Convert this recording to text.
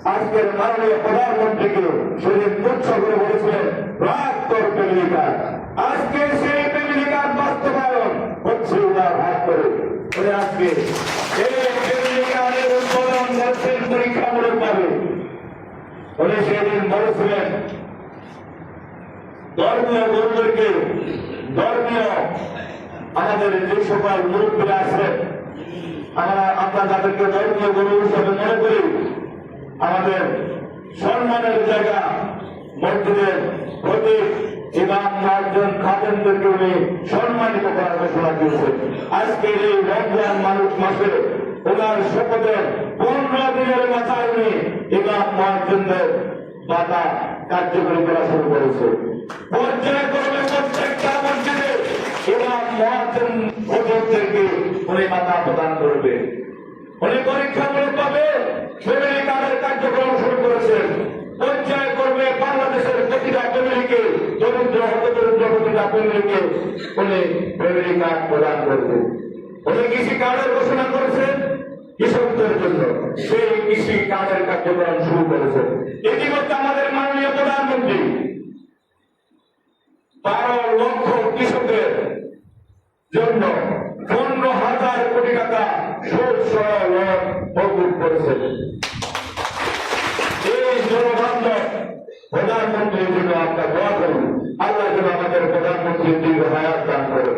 আজকের মাননীয় প্রধানমন্ত্রীকে সেদিন তুচ্ছ করে বলেছিলেন রাগ তোর ফ্যামিলি কার্ড। আজকে সেই ফ্যামিলি কার্ড বাস্তবায়ন হচ্ছে উদার হাত করে। আজকে এই ফ্যামিলি কার্ডের উৎপাদন করছেন পরীক্ষামূলক ভাবে। উনি সেদিন বলেছিলেন ধর্মীয় গুরুদেরকে, ধর্মীয় আমাদের যে সকল মুরব্বীরা আছেন, আমরা তাদেরকে ধর্মীয় গুরু হিসেবে মনে করি। আমাদের সম্মানের জায়গা মসজিদের প্রতীক ইমাম মুয়াজ্জিন খাদেমদেরকে উনি সম্মানিত করার ঘোষণা দিয়েছেন। আজকের এই রমজান মাসে ওনার শপথের 15 দিনের মাথায় উনি ইমাম মুয়াজ্জিনদের ভাতা কার্যকরী করা শুরু করেছে। পর্যায়ক্রমে প্রত্যেকটা মসজিদে ইমাম মুয়াজ্জিন হুজুরদেরকে উনি ভাতা প্রদান করবে। উনি পরীক্ষামূলক ভাবে ফ্যামিলি কার্ডের কার্যক্রম শুরু করেছেন। পর্যায়ক্রমে বাংলাদেশের প্রতিটা ফ্যামিলিকে, দরিদ্র হতদরিদ্র প্রতিটা ফ্যামিলিকে উনি ফ্যামিলি কার্ড প্রদান করবেন। উনি কৃষি কার্ডের ঘোষণা করেছেন কৃষকদের জন্য, সেই কৃষি কার্ডের কার্যক্রম শুরু করেছেন। ইতিমধ্যে আমাদের মাননীয় প্রধানমন্ত্রী 12 লক্ষ কৃষকের জন্য 15,000 কোটি টাকা সুদ সহ লোন মকুব করেছেন। এই জনবান্ধব প্রধানমন্ত্রীর জন্য আমরা দোয়া করুন। আল্লাহ যেন আমাদের প্রধানমন্ত্রীর দীর্ঘ হায়াত দান করেন।